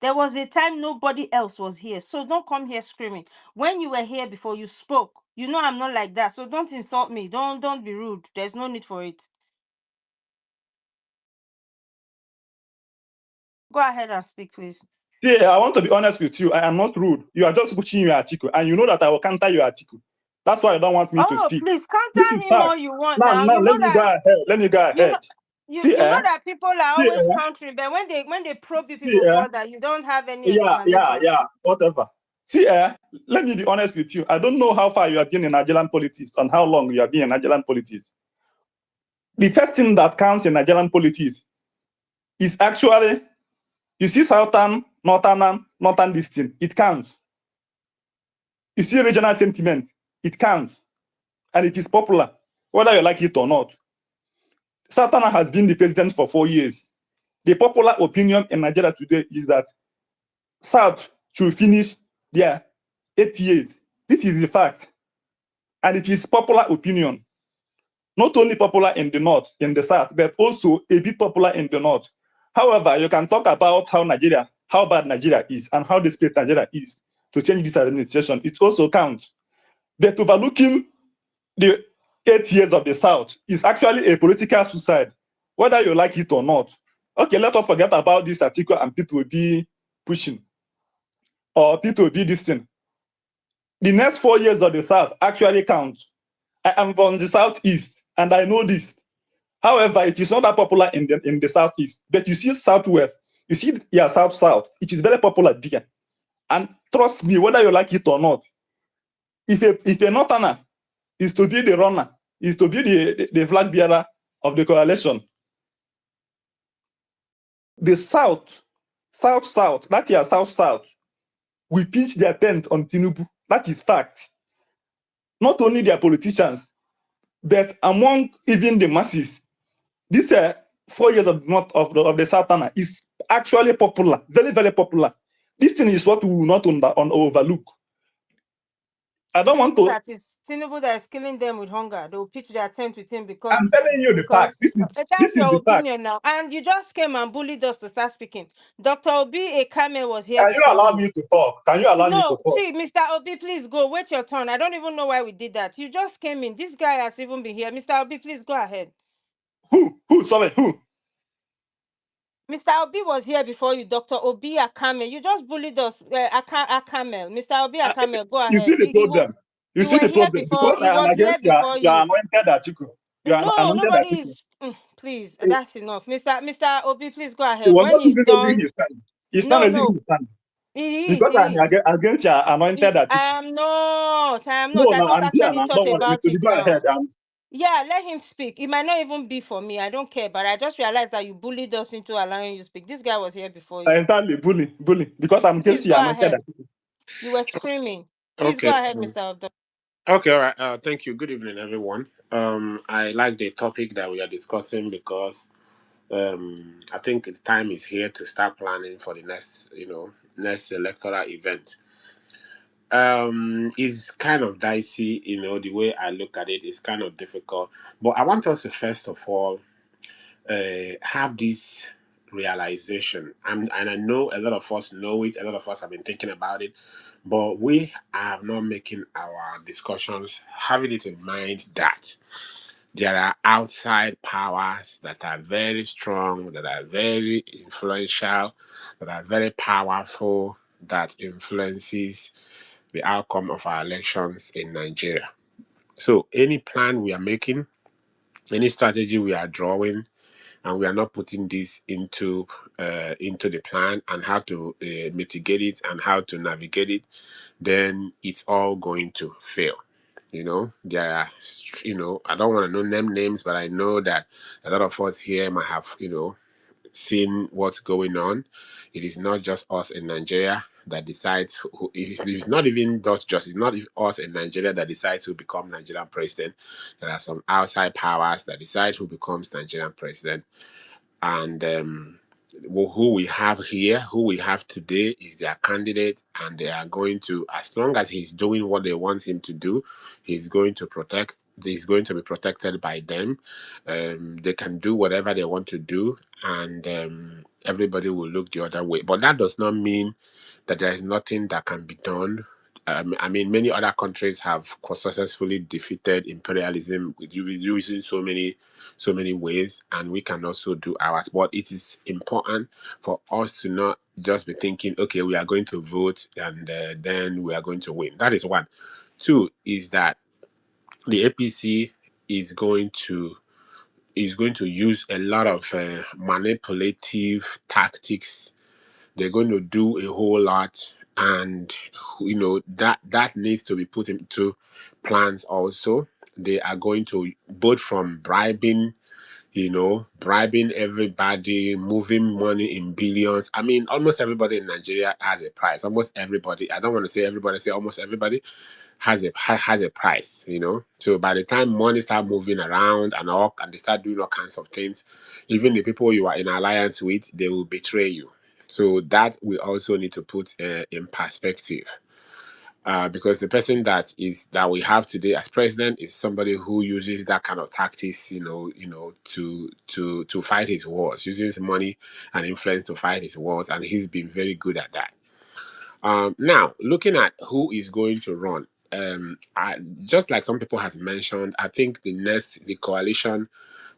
[SPEAKER 2] There was a time nobody else was here. So don't come here screaming. When you were here before, you spoke. You know I'm not like that. So don't insult me. Don't be rude. There's no need for it. Go ahead and speak, please.
[SPEAKER 4] Yeah, I want to be honest with you. I am not rude. You are just pushing your article, and you know that I will counter your article. That's why you don't want me to speak.
[SPEAKER 2] Please
[SPEAKER 4] This
[SPEAKER 2] counter
[SPEAKER 4] is
[SPEAKER 2] him
[SPEAKER 4] bad.
[SPEAKER 2] all you want
[SPEAKER 4] Now,
[SPEAKER 2] now. You know
[SPEAKER 4] let me go
[SPEAKER 2] that
[SPEAKER 4] ahead. Let me go ahead.
[SPEAKER 2] you
[SPEAKER 4] See,
[SPEAKER 2] know that people are
[SPEAKER 4] see,
[SPEAKER 2] always countering, but when they probe you
[SPEAKER 4] see,
[SPEAKER 2] people further, you don't have any explanation.
[SPEAKER 4] yeah, whatever. See, let me be honest with you. I don't know how far you have been in Nigerian politics and how long you have been in Nigerian politics. the first thing that counts in Nigerian politics is actually, you see southern, northern this thing, it counts. You see regional sentiment, it counts. And it is popular, whether you like it or not. Southern has been the president for 4 years. The popular opinion in Nigeria today is that South should finish their 8 years. This is the fact. And it is popular opinion. Not only popular in the north, in the south, but also a bit popular in the north. However, you can talk about how bad Nigeria is and how desperate Nigeria is to change this administration. It also counts. But overlooking the 8 years of the South is actually a political suicide, whether you like it or not. Okay, let us forget about this article and people will be pushing, or people will be this thing. The next 4 years of the South actually count. I am from the Southeast, and I know this. However, it is not that popular in the Southeast. But you see Southwest, you see, yeah, South, it is very popular there. And trust me, whether you like it or not, if a Northerner is to be the runner, is to be the flag bearer of the coalition, the South, that year South, will pitch their tent on Tinubu. That is fact. Not only their politicians, but among even the masses. This 4 years of the Southerner is actually popular, very, very popular. This thing is what we will not overlook. I don't want to.
[SPEAKER 2] That is Tinubu that is killing them with hunger. They will pitch their tent with him because
[SPEAKER 4] I'm telling you the fact. This is
[SPEAKER 2] your
[SPEAKER 4] the fact.
[SPEAKER 2] opinion now. And you just came and bullied us to start speaking. Dr. Obi Ekame was here.
[SPEAKER 4] Can you allow me to talk? Can you allow me to talk?
[SPEAKER 2] See, Mr. Obi, please go. Wait your turn. I don't even know why we did that. You just came in. This guy has even been here. Mr. Obi, please go ahead.
[SPEAKER 4] Who? Sorry, who?
[SPEAKER 2] Mr. Obi was here before you, Dr. Obi Akame. You just bullied us, Akamel. Mr. Obi Akame, go ahead.
[SPEAKER 4] You see the problem. You see the problem because I am against your anointed article.
[SPEAKER 2] No, nobody is. Please, that's enough. Mr. Obi, please go ahead.
[SPEAKER 4] When he's done, he's not raising his hand. Because I'm against your anointed article.
[SPEAKER 2] I am not.
[SPEAKER 4] No,
[SPEAKER 2] I don't actually talk about it
[SPEAKER 4] go ahead.
[SPEAKER 2] Yeah, let him speak. It might not even be for me. I don't care. But I just realized that you bullied us into allowing you to speak. This guy was here before you.
[SPEAKER 4] Exactly, bully. Because I'm against your anointed article.
[SPEAKER 2] You were screaming. Please go ahead, Mr. Abdul.
[SPEAKER 5] Okay, all right. Thank you. Good evening, everyone. I like the topic that we are discussing because I think the time is here to start planning for the next electoral event. It's kind of dicey, the way I look at it is kind of difficult. But I want us to first of all have this realization. And I know a lot of us know it, a lot of us have been thinking about it, but we are not making our discussions having it in mind that there are outside powers that are very strong, that are very influential, that are very powerful, that influences the outcome of our elections in Nigeria. So any plan we are making, any strategy we are drawing, and we are not putting this into the plan and how to mitigate it and how to navigate it, then it's all going to fail. There are, I don't want to name names, but I know that a lot of us here might have, seen what's going on. It is not just us in Nigeria that decides who. It's not even it's not us in Nigeria that decides who becomes Nigerian president. There are some outside powers that decide who becomes Nigerian president. And who we have here, who we have today, is their candidate, and they are going to, as long as he's doing what they want him to do, he's going to be protected by them. They can do whatever they want to do, and everybody will look the other way. But that does not mean that there is nothing that can be done. I mean, many other countries have successfully defeated imperialism with using so many ways, and we can also do ours. But it is important for us to not just be thinking, okay, we are going to vote and then we are going to win. That is one. Two is that the APC is going to use a lot of manipulative tactics. They're going to do a whole lot, and that needs to be put into plans also. They are going to, both from bribing bribing everybody, moving money in billions. I mean, almost everybody in Nigeria has a price. Almost everybody. I don't want to say everybody, say almost everybody has a price, So by the time money start moving around and they start doing all kinds of things, even the people you are in alliance with, they will betray you. So that we also need to put in perspective. Because the person that we have today as president is somebody who uses that kind of tactics, to fight his wars, uses money and influence to fight his wars, and he's been very good at that. Now, looking at who is going to run, just like some people have mentioned, I think the coalition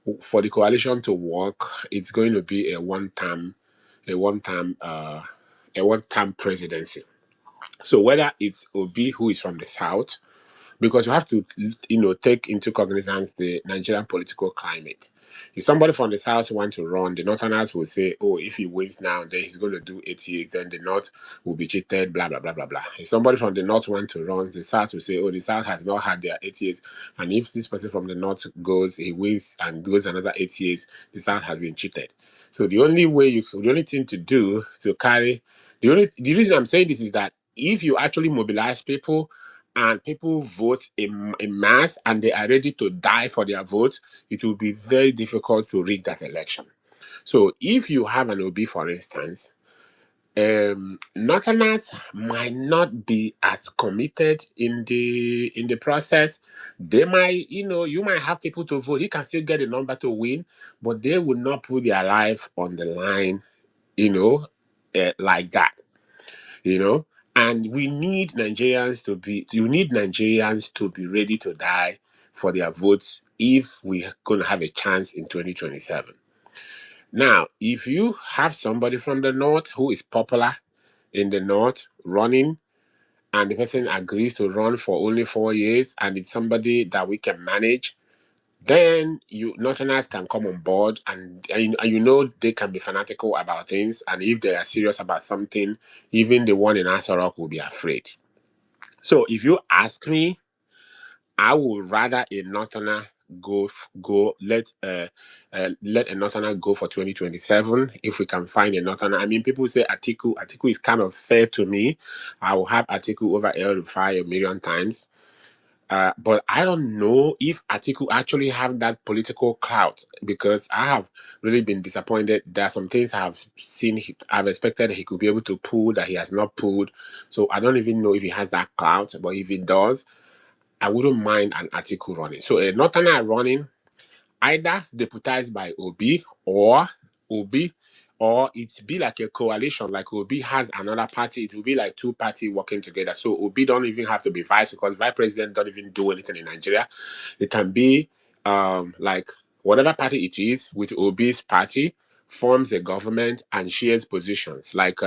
[SPEAKER 5] to work, it's going to be a one-time presidency. So whether it's Obi, who is from the south, because you have to, take into cognizance the Nigerian political climate. If somebody from the south want to run, the northerners will say, "Oh, if he wins now, then he's going to do 8 years. Then the north will be cheated." Blah blah blah blah blah. If somebody from the north want to run, the south will say, "Oh, the south has not had their 8 years, and if this person from the north goes, he wins and goes another 8 years, the south has been cheated." So the only thing to do to carry the reason I'm saying this is that if you actually mobilize people and people vote in mass and they are ready to die for their vote, it will be very difficult to rig that election. So if you have an OB, for instance, Northerners might not be as committed in the process. They might, you might have people to vote. You can still get a number to win, but they will not put their life on the line, like that. And you need Nigerians to be ready to die for their votes if we're going to have a chance in 2027. Now, if you have somebody from the north who is popular in the north running, and the person agrees to run for only 4 years, and it's somebody that we can manage, then Northerners can come on board, and they can be fanatical about things, and if they are serious about something, even the one in Asarok will be afraid. So if you ask me, I would rather a Northerner let a Northerner go for 2027 if we can find a Northerner. I mean, people say Atiku is kind of fair to me. I will have Atiku over Rufai a million times. But I don't know if Atiku actually have that political clout, because I have really been disappointed. There are some things I have seen, I've expected he could be able to pull that he has not pulled. So I don't even know if he has that clout, but if he does, I wouldn't mind an Atiku running. So a Northerner running, either deputized by Obi, or it be like a coalition, like Obi has another party. It will be like two parties working together. So Obi don't even have to be vice, because vice president don't even do anything in Nigeria. It can be like whatever party it is, with Obi's party forms a government and shares positions. Like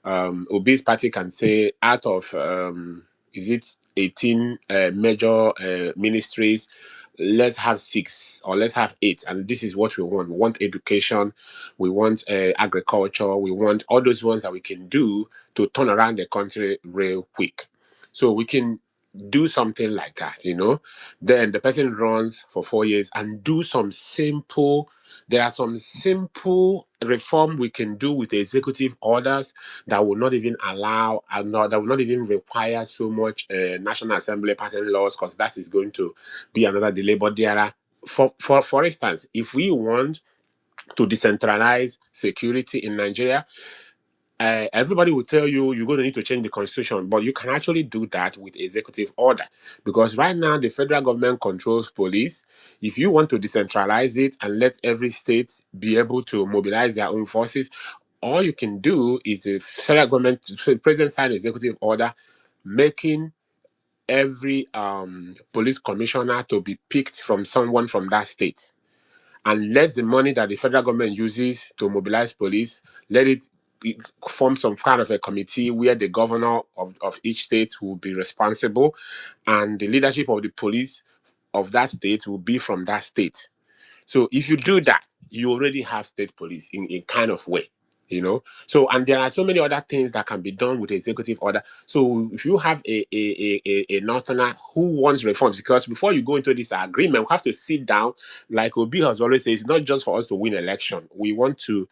[SPEAKER 5] Obi's party can say, out of is it 18 major ministries, let's have 6 or let's have 8, and this is what we want. We want education, we want agriculture, we want all those ones that we can do to turn around the country real quick. So we can do something like that, Then the person runs for 4 years and do there are some simple reform we can do with the executive orders that will not even that will not even require so much National Assembly passing laws, because that is going to be another delay. But there are, for instance, if we want to decentralize security in Nigeria, everybody will tell you you're going to need to change the constitution, but you can actually do that with executive order, because right now the federal government controls police. If you want to decentralize it and let every state be able to mobilize their own forces, all you can do is the federal government, so the president sign executive order making every police commissioner to be picked from someone from that state, and let the money that the federal government uses to mobilize police, let it form some kind of a committee where the governor of each state will be responsible, and the leadership of the police of that state will be from that state. So if you do that, you already have state police in a kind of way. you know. So, and there are so many other things that can be done with executive order. So if you have a northerner who wants reforms, because before you go into this agreement, we have to sit down, like Obi has always said, it's not just for us to win election. We want to,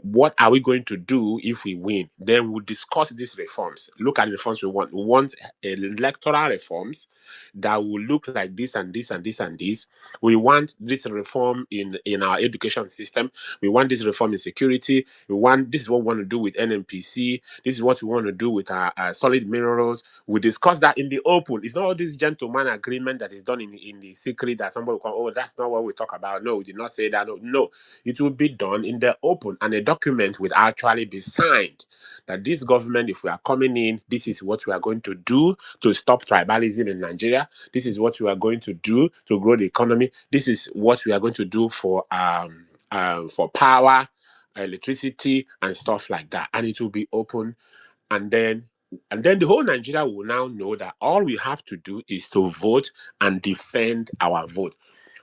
[SPEAKER 5] what are we going to do if we win? Then we'll discuss these reforms. Look at the reforms we want. We want electoral reforms that will look like this and this and this and this. We want this reform in our education system. We want this reform in security. This is what we want to do with NNPC. This is what we want to do with our solid minerals. We discuss that in the open. It's not all this gentleman agreement that is done in the secret that somebody will call, oh, that's not what we talk about. No, we did not say that. No, it will be done in the open, and a document will actually be signed that this government, if we are coming in, this is what we are going to do to stop tribalism in Nigeria. This is what we are going to do to grow the economy. This is what we are going to do for power, electricity, and stuff like that. And it will be open. And then the whole Nigeria will now know that all we have to do is to vote and defend our vote.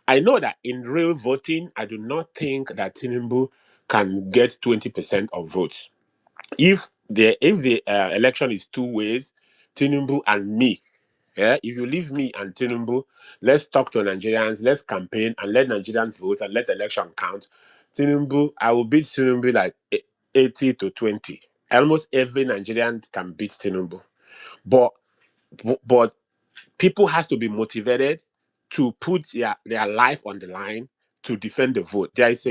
[SPEAKER 5] I know that in real voting, I do not think that Tinubu can get 20% of votes. If the election is two ways, Tinubu and me, if you leave me and Tinubu, let's talk to Nigerians, let's campaign and let Nigerians vote and let the election count. Tinubu, I will beat Tinubu like 80 to 20. Almost every Nigerian can beat Tinubu. But people has to be motivated to put their life on the line to defend the vote. There is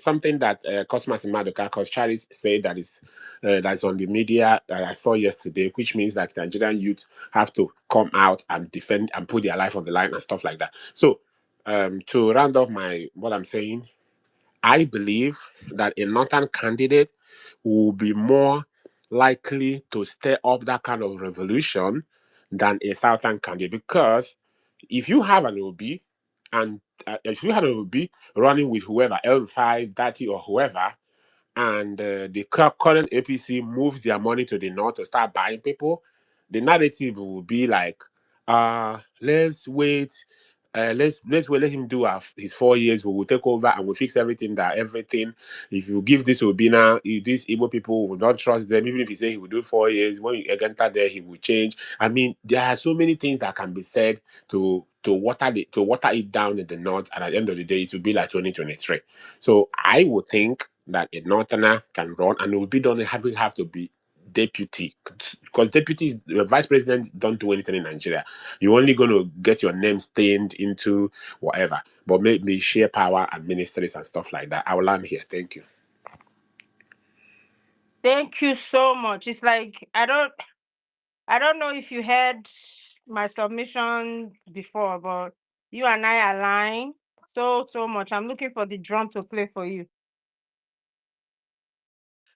[SPEAKER 5] something that Cosmas Madoka Charis said that's on the media that I saw yesterday, which means that Nigerian youth have to come out and defend and put their life on the line and stuff like that. So to round up what I'm saying, I believe that a northern candidate will be more likely to stir up that kind of revolution than a southern candidate, because if you have an OB and if you had an OB running with whoever, Rufai, Dati, or whoever, and the current APC move their money to the north to start buying people, the narrative will be like, let's wait. Let's wait, let him do his 4 years. We will take over and we'll fix everything. If you give this Obina, these Igbo people will not trust them. Even if he say he will do 4 years, when you enter there, he will change. I mean, there are so many things that can be said to water it down in the north, and at the end of the day, it will be like 2023. So I would think that a northerner can run, and it will be done having have to be deputy, because deputy, the vice president don't do anything in Nigeria. You're only going to get your name stained into whatever, but maybe share power and ministries and stuff like that. I will land here. Thank you.
[SPEAKER 2] Thank you so much. It's like I don't know if you heard my submission before, but you and I align so much. I'm looking for the drum to play for you.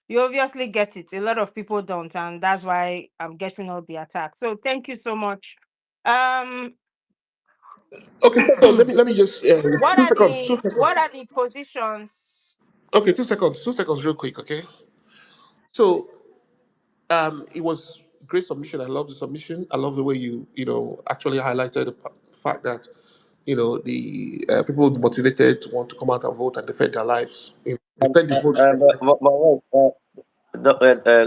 [SPEAKER 2] You obviously get it. A lot of people don't, and that's why I'm getting all the attacks. So thank you so much.
[SPEAKER 1] Okay, so let me just
[SPEAKER 2] What
[SPEAKER 1] 2
[SPEAKER 2] are
[SPEAKER 1] seconds. 2
[SPEAKER 2] the
[SPEAKER 1] seconds.
[SPEAKER 2] what are the positions?
[SPEAKER 1] Okay, 2 seconds. 2 seconds, real quick. Okay. So it was great submission. I love the submission. I love the way you actually highlighted the fact that the people motivated to want to come out and vote and defend their lives, defend the vote.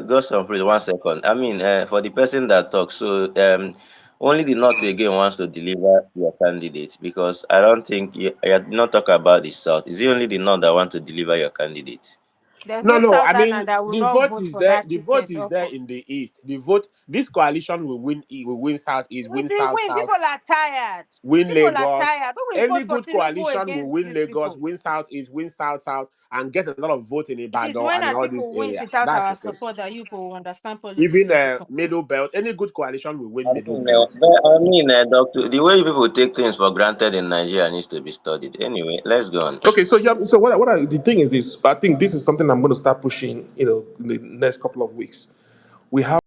[SPEAKER 3] Gosson, please, 1 second. I mean, for the person that talks, so only the North again wants to deliver your candidate, because I don't think you're not talking about the South. Is it only the North that want to deliver your candidate?
[SPEAKER 2] There's no
[SPEAKER 5] I
[SPEAKER 2] Southerner
[SPEAKER 5] mean,
[SPEAKER 2] that will
[SPEAKER 5] the
[SPEAKER 2] not
[SPEAKER 5] vote
[SPEAKER 2] vote
[SPEAKER 5] is
[SPEAKER 2] for
[SPEAKER 5] there.
[SPEAKER 2] that
[SPEAKER 5] The vote
[SPEAKER 2] ticket.
[SPEAKER 5] is there in the east. This coalition will win. Will win Southeast,
[SPEAKER 2] We
[SPEAKER 5] win
[SPEAKER 2] did
[SPEAKER 5] South
[SPEAKER 2] win.
[SPEAKER 5] South,
[SPEAKER 2] People are tired.
[SPEAKER 5] win
[SPEAKER 2] People are
[SPEAKER 5] Lagos.
[SPEAKER 2] tired. We will
[SPEAKER 5] Any
[SPEAKER 2] vote for
[SPEAKER 5] good
[SPEAKER 2] Tinubu
[SPEAKER 5] coalition will
[SPEAKER 2] against
[SPEAKER 5] win
[SPEAKER 2] these
[SPEAKER 5] Lagos,
[SPEAKER 2] people.
[SPEAKER 5] win Southeast, win South South, and get a lot of votes in
[SPEAKER 2] It is
[SPEAKER 5] Ibadan
[SPEAKER 2] when
[SPEAKER 5] and in all this
[SPEAKER 2] Atiku wins
[SPEAKER 5] area.
[SPEAKER 2] without
[SPEAKER 5] That's
[SPEAKER 2] our
[SPEAKER 5] the thing.
[SPEAKER 2] support that you people will understand
[SPEAKER 5] Even
[SPEAKER 2] politics in this country.
[SPEAKER 5] middle belt, any good coalition will win
[SPEAKER 3] I
[SPEAKER 5] middle
[SPEAKER 3] mean,
[SPEAKER 5] belt.
[SPEAKER 3] Doctor, the way people take things for granted in Nigeria needs to be studied. Anyway, let's go on.
[SPEAKER 1] Okay, so the thing is this. I think this is something I'm going to start pushing, in the next couple of weeks. We have